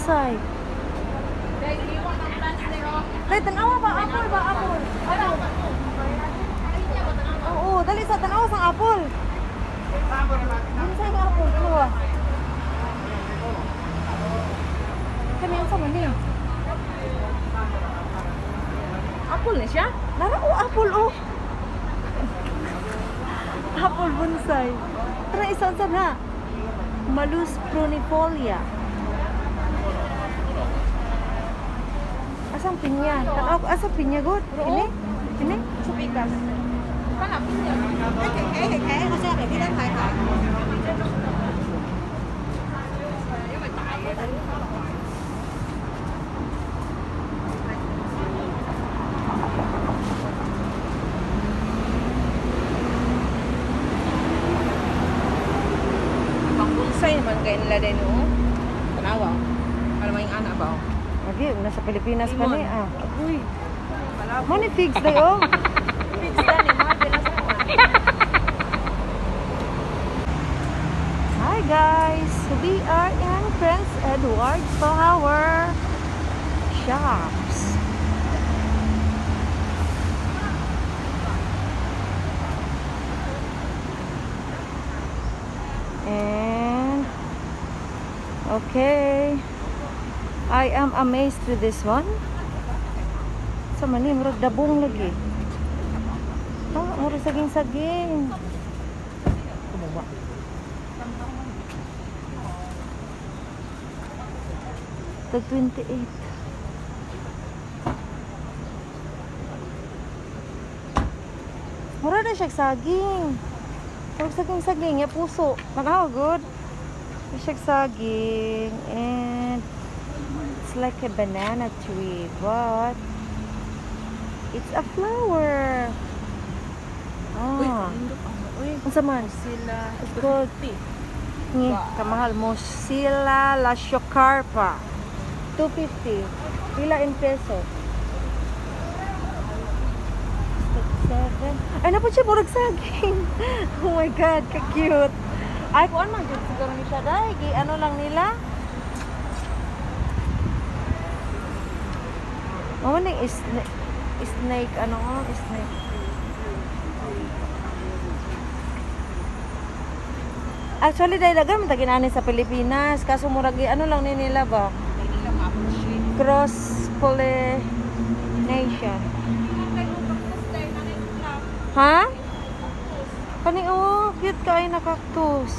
bonsai. Dali, tanawa ba? Apple ba? Apple. Ano? Oo, dali sa tanawa sang apple. Bonsai nga apple. Ano ba? Kami ang sama niya. Apple na siya? Nara, apple, oh. Apple bonsai. Tara, isa-isa na. Malus prunifolia. Asang pinya? Tanaw, asang pinya, God? Ini? Ini? Sa pikas. Panapin niya. Kaya kasi ako, hindi lang kaya. Pangsay naman kayo nila din, no? Tanawa. Para may anak ba? Lagi, nasa Pilipinas pa ni. Ah. Uy. Money figs dayo. Fix na ni Marvel sa kuwan. Hi guys, we are in Prince Edward Flower Shops. And okay, I am amazed with this one. Sa mani, murag dabong lagi. Ah, murag saging-saging. Tag 28. Mura na siya saging. Murag saging-saging, ya puso. Tanaw, good. Siya saging. And it's like a banana tree, but it's a flower. Ah. Uy, Ang saman? sila. It's called ni kamahal mo sila la shocarpa. 250. Pila in peso? 7. Ay, napod siya murag saging. Oh my God, ka-cute. Ay, kuan man, siguro ni siya dahil. Ano lang nila? Mama na snake, ano nga, snake. Actually, dahil lagan, mataginani sa Pilipinas. Kaso murag, ano lang ni nila ba? Hindi nila ma-appreciate. Cross-pollination. Ha? Kani, oh, cute ka ay na cactus.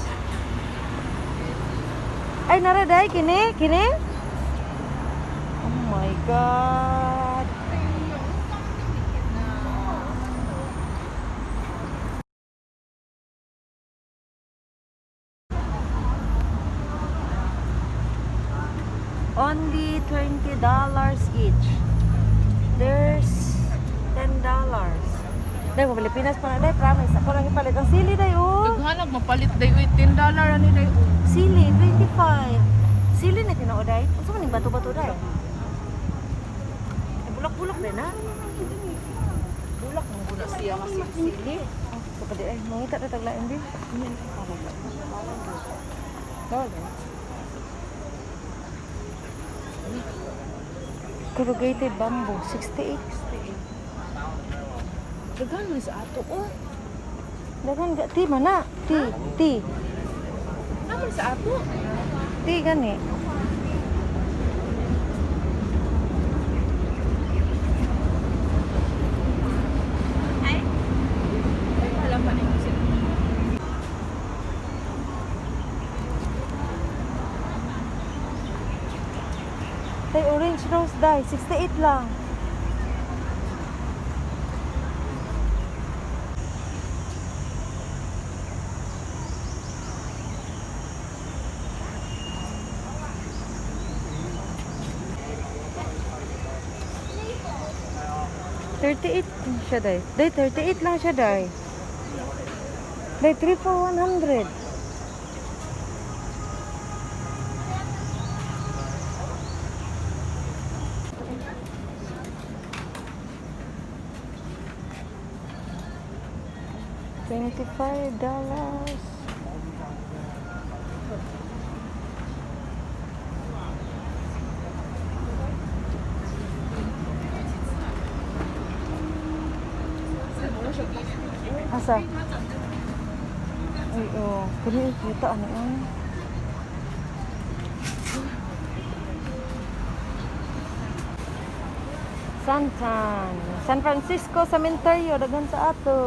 Ay, naraday, kini? Kini? Oh my God. Only $20 each. There's $10. Dahil mo Pilipinas pa na dahil, promise. Ako lang ipalit ang sili dahil, oh. Naghanap, mapalit dayo $10 ani dayo. Sili, 25. Sili na tinao dahil. Ano sa maning bato-bato dahil? Bulak-bulak din, ha? Bulak mo guna siya kasi sili. Kapag ay, mangita na taglaan din. Corrugated bamboo, 68. Daghan man sa ato, oh. Dagan ga, ti mana? Ti. Naman sa ato. Ti gani. Ay, wala pa na yung sila. Tay orange rose dye, 68 lang. $38 siya day. Day, 38 lang siya day. Day, 3 for 100. $25. usa. Ay, oh. Kani kita ano yan. San Francisco Cemetery daghan sa ato.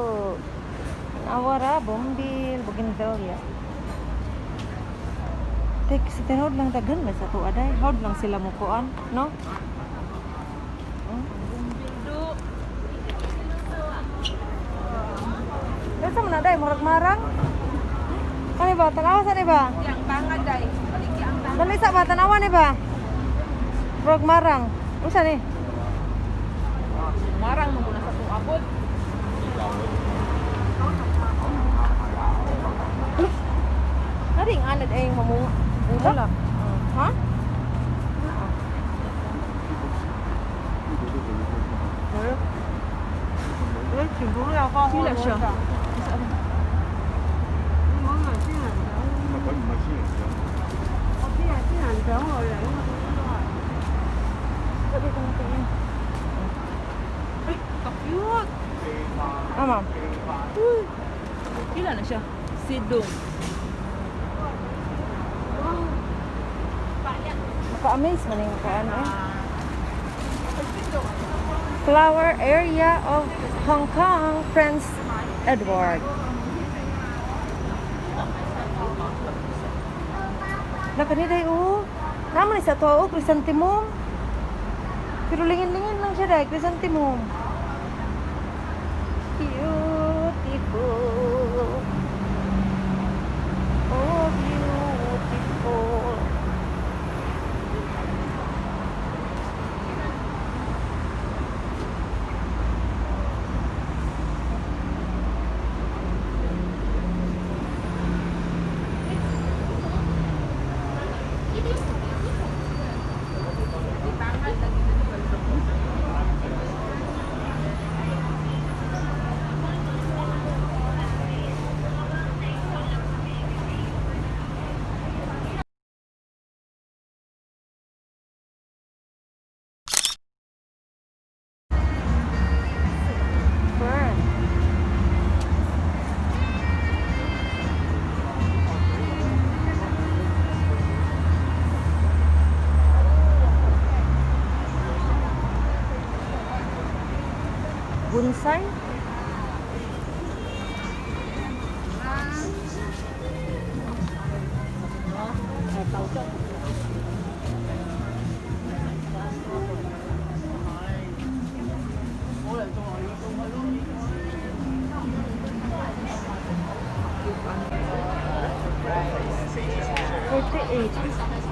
Awara, Bombil, Bougainvillea. Tek, sa tinod lang daghan ba sa tuwa day? Hod lang sila mukuan, no? Kaya mo na day, murag marang. Kani ba? Tanawa sa ni ba? Yang bangad day. Balik yang bangad. Dali sa ba? Tanawa ni ba? Murag marang. Usa ni? Marang mo muna sa tuabot. Naring anad ay mamunga. Wala. Ha? siguro ako. Sila siya. Sabi ko na tayo. Ay, ka-cute. Ah, ma'am. Sila na siya. Sidong. Maka-amaze man yung kaan eh. Flower area of Hong Kong, Prince Edward. Nakaniday naman isa to chrysanthemum. Pero lingin-lingin lang siya dahil chrysanthemum. Beautiful. Oh, beautiful. Burn. Bonsai.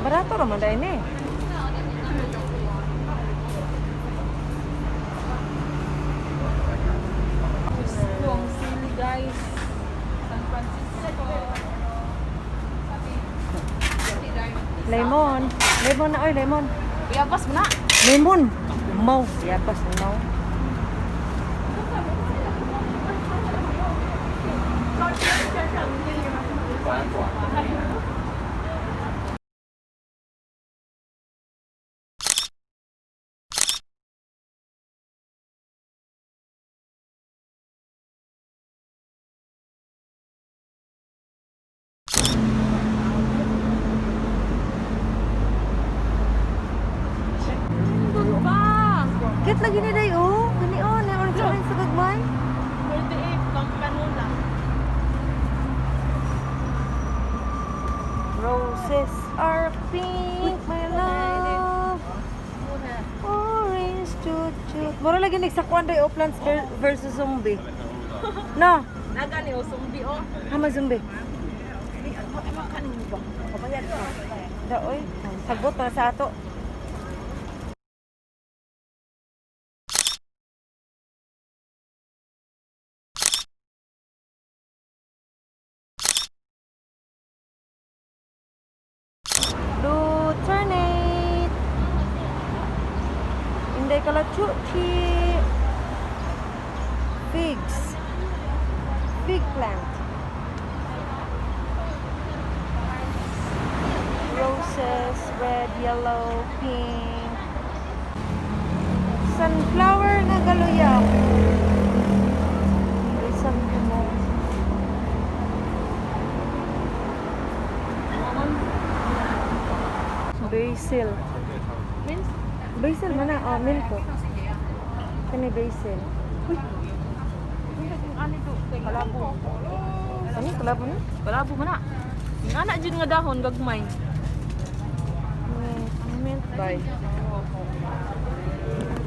Barato naman dahil eh. Buong sili guys. San Francisco. Lemon. Lemon na oy, lemon. Iabas mo na. Lemon. Mau. Yapas na mau. Kit lagi ni day Kani na orange sa gagmay. 38 Campanula. Roses are pink, my love. Orange chut. Mura lagi nagsakwan day Plants versus Zombie. No, Nagani o sumbi o. hama Zombie. Kanin mo ba? Kabayad ka. Daoy, sagot na sa ato. Luternate. Hindi kala chuchi. Figs. Fig plant. Roses, red, yellow, pink. Sunflower na galoya. Chrysanthemum. Basil. Means? Basil mana? Oh, milk. Kani basil. Ano ito? Kalabo. Ano kalabo ni? Kalabo mana? Yung anak dyan nga dahon, gagmay. Ang mint bay.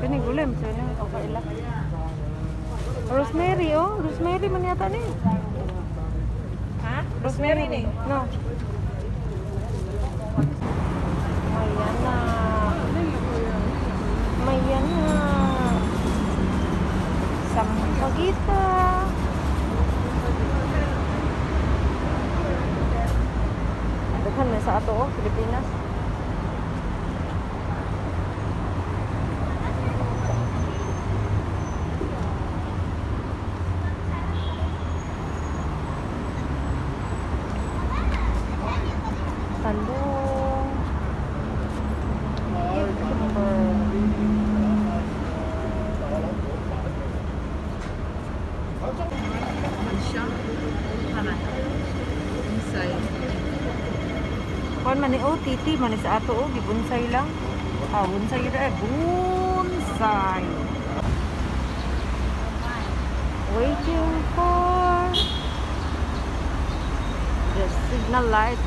Kani gulay so na kaila. Rosemary oh, rosemary man yata ni. Ha? Rosemary ni. No. Ayan na. Ayan na. Sampagita. Daghan na sa ato oh, Pilipinas. Tandong. Siya. Hanan. Inside. Kuan man ni oh, titi man ni sa ato oh, gibunsay lang. Ah, bunsay ra bunsay. Waiting for the signal light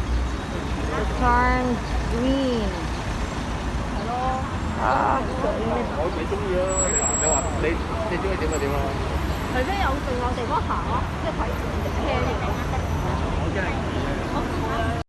to turn green. Ah, kainit.我幾中意啊！你話你中意點就點咯。除非有對我哋嗰行咯，即係攜車嚟。我驚。